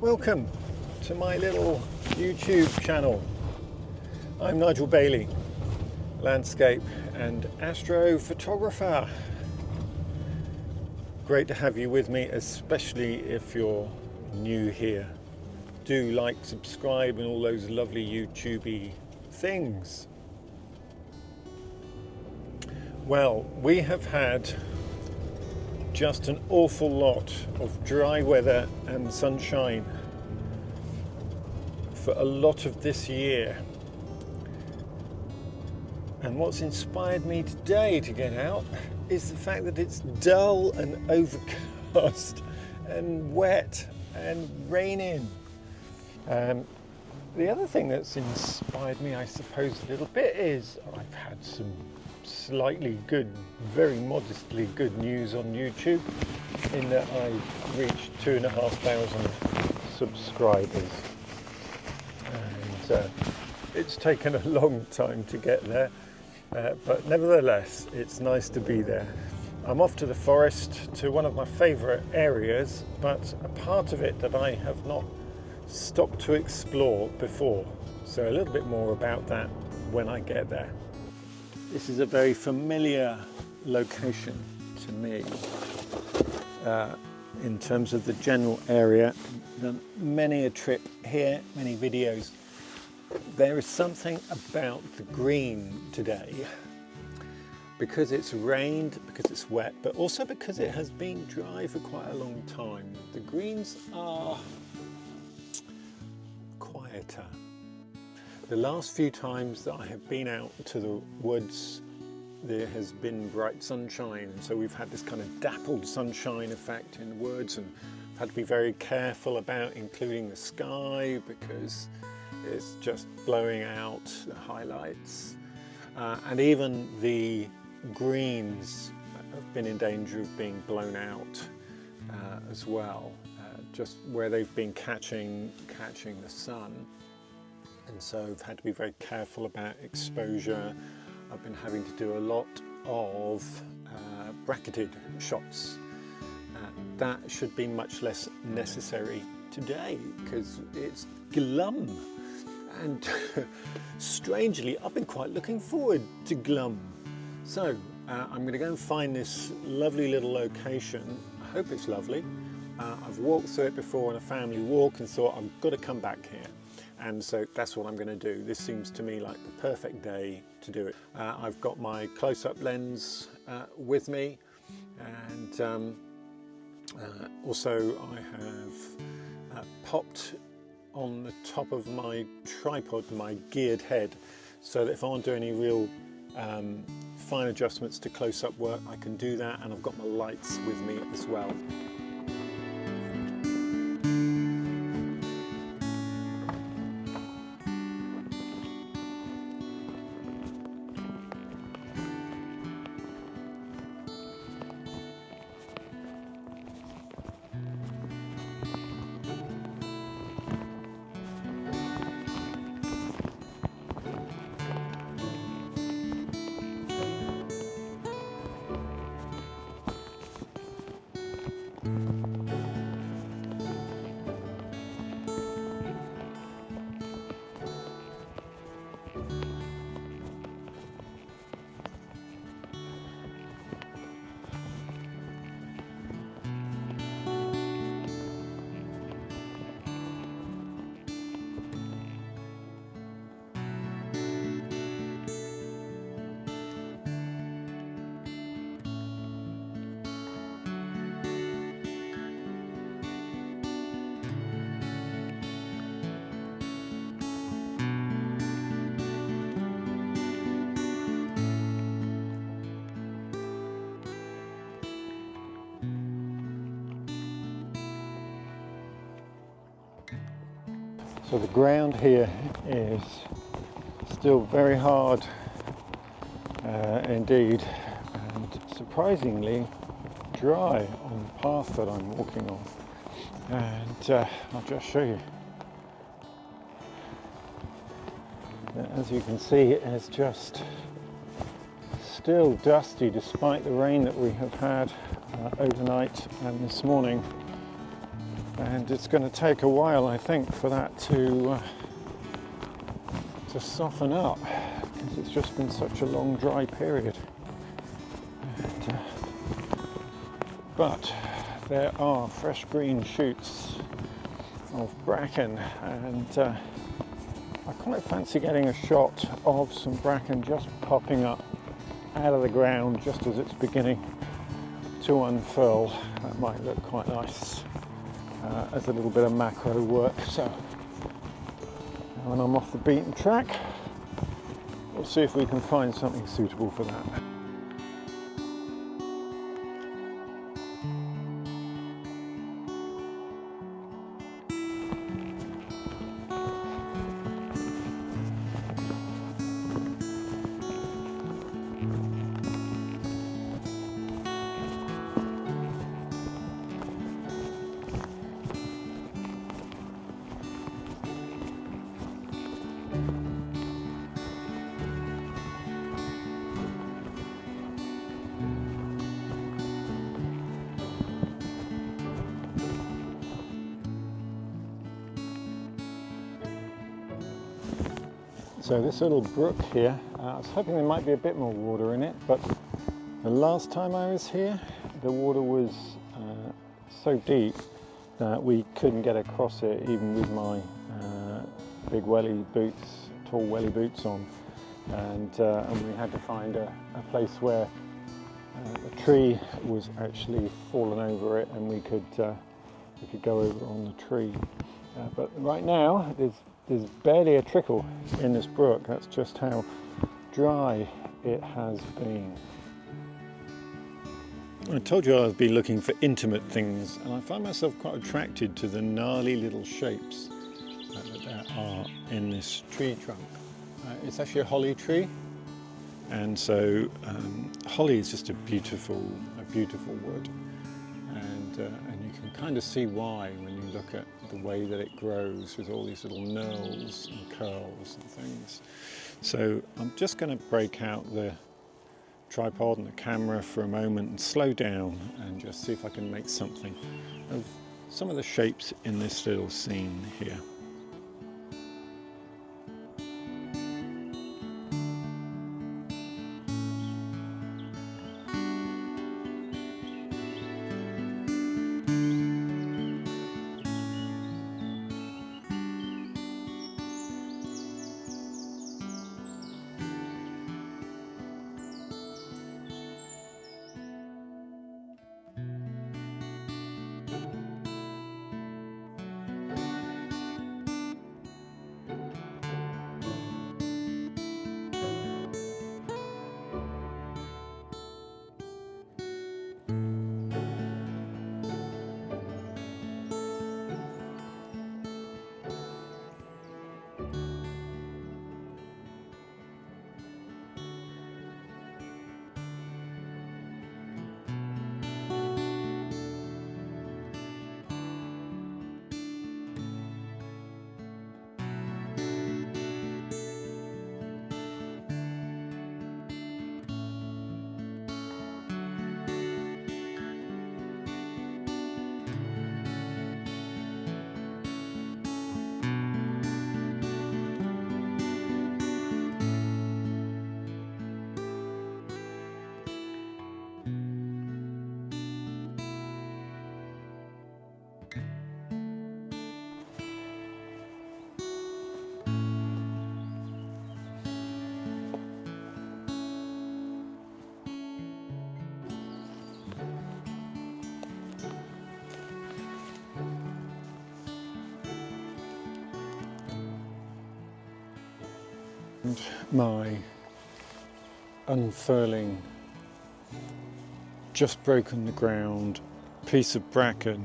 Welcome to my little YouTube channel. I'm Nigel Bailey, landscape and astrophotographer. Great to have you with me, especially if you're new here. Do like, subscribe and all those lovely YouTube-y things. Well, we have had just an awful lot of dry weather and sunshine for a lot of this year. And what's inspired me today to get out is the fact that it's dull and overcast and wet and raining. The other thing that's inspired me, I suppose, a little bit is I've had some slightly good, very modestly good news on YouTube in that I've reached 2,500 subscribers. And it's taken a long time to get there, but nevertheless, it's nice to be there. I'm off to the forest, to one of my favourite areas, but a part of it that I have not stopped to explore before. So a little bit more about that when I get there. This is a very familiar location to me in terms of the general area. Done many a trip here, many videos. There is something about the green today, because it's rained, because it's wet, but also because it has been dry for quite a long time. The greens are quieter. The last few times that I have been out to the woods, there has been bright sunshine, and so we've had this kind of dappled sunshine effect in the woods, and I've had to be very careful about including the sky because it's just blowing out the highlights. And even the greens have been in danger of being blown out as well, just where they've been catching the sun. And so I've had to be very careful about exposure. I've been having to do a lot of bracketed shots. That should be much less necessary today because it's glum. And strangely, I've been quite looking forward to glum. So I'm going to go and find this lovely little location. I hope it's lovely. I've walked through it before on a family walk and thought I've got to come back here. And so that's what I'm going to do. This seems to me like the perfect day to do it. I've got my close-up lens with me, and also I have popped on the top of my tripod my geared head, so that if I want to do any real fine adjustments to close-up work, I can do that, and I've got my lights with me as well. So the ground here is still very hard indeed, and surprisingly dry on the path that I'm walking on. And I'll just show you. As you can see, it is just still dusty despite the rain that we have had overnight and this morning. and it's going to take a while, I think, for that to soften up, because it's just been such a long dry period. But there are fresh green shoots of bracken, and I quite fancy getting a shot of some bracken just popping up out of the ground just as it's beginning to unfurl. That might look quite nice as a little bit of macro work. So when I'm off the beaten track, we'll see if we can find something suitable for that. So this little brook here, I was hoping there might be a bit more water in it, but the last time I was here, the water was so deep that we couldn't get across it even with my big welly boots, tall welly boots on, and we had to find a place where the tree was actually fallen over it, and we could go over on the tree. But right now there's barely a trickle in this brook. That's just how dry it has been. I told you I've been looking for intimate things, and I find myself quite attracted to the gnarly little shapes that there are in this tree trunk. It's actually a holly tree, and so holly is just a beautiful wood, and you can kind of see why when you look at the way that it grows with all these little knurls and curls and things. So I'm just going to break out the tripod and the camera for a moment and slow down and just see if I can make something of some of the shapes in this little scene here. And my unfurling, just broken the ground piece of bracken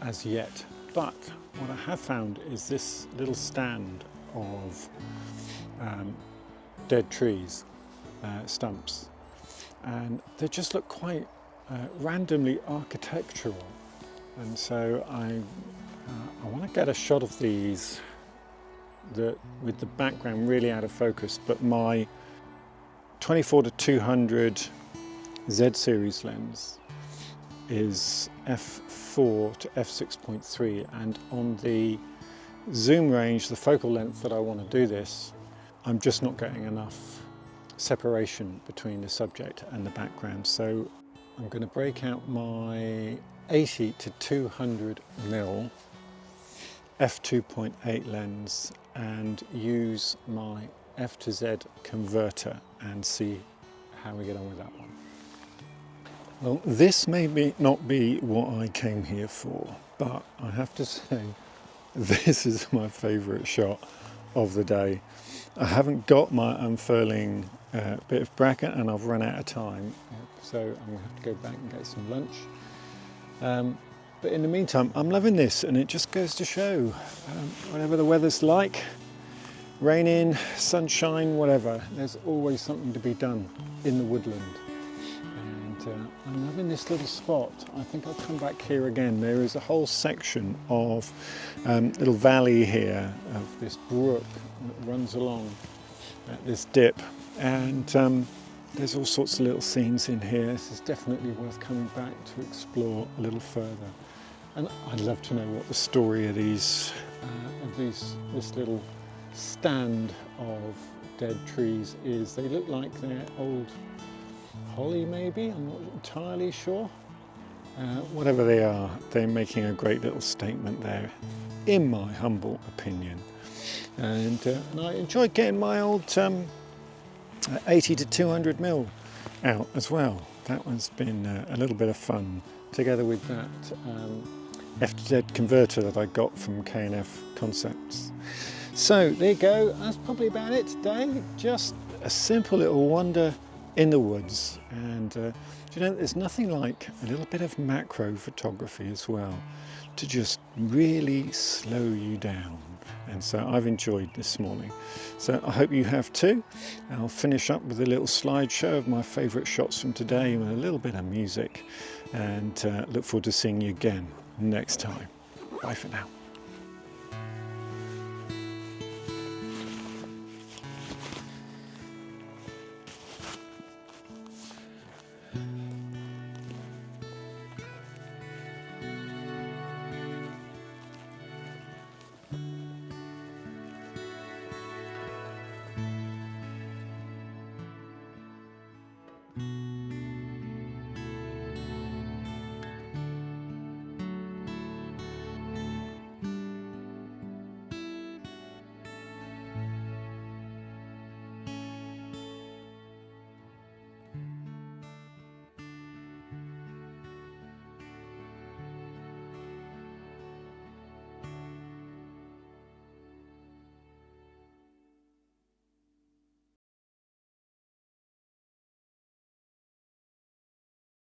as yet. But what I have found is this little stand of dead trees, stumps, and they just look quite randomly architectural. And so I want to get a shot of these with the background really out of focus, but my 24-200 Z series lens is f4 to f6.3, and on the zoom range, the focal length that I want to do this, I'm just not getting enough separation between the subject and the background. So I'm going to break out my 80 to 200 mm f2.8 lens and use my f to Z converter and see how we get on with that one. Well, this may not be what I came here for, but I have to say this is my favourite shot of the day. I haven't got my unfurling bit of bracket and I've run out of time, so I'm going to have to go back and get some lunch. But in the meantime, I'm loving this, and it just goes to show, whatever the weather's like, raining, sunshine, whatever, there's always something to be done in the woodland. And I'm loving this little spot. I think I'll come back here again. There is a whole section of little valley here of this brook that runs along at this dip, and there's all sorts of little scenes in here. This is definitely worth coming back to explore a little further. And I'd love to know what the story of this little stand of dead trees is. They look like they're old holly, maybe. I'm not entirely sure. Whatever they are, they're making a great little statement there, in my humble opinion. And I enjoyed getting my old 80 to 200 mm out as well. That one's been a little bit of fun, together with that F to Z converter that I got from K&F Concepts. So there you go, that's probably about it today. Just a simple little wander in the woods, and you know, there's nothing like a little bit of macro photography as well to just really slow you down. And so I've enjoyed this morning. So I hope you have too. I'll finish up with a little slideshow of my favourite shots from today with a little bit of music, and look forward to seeing you again next time. Bye for now.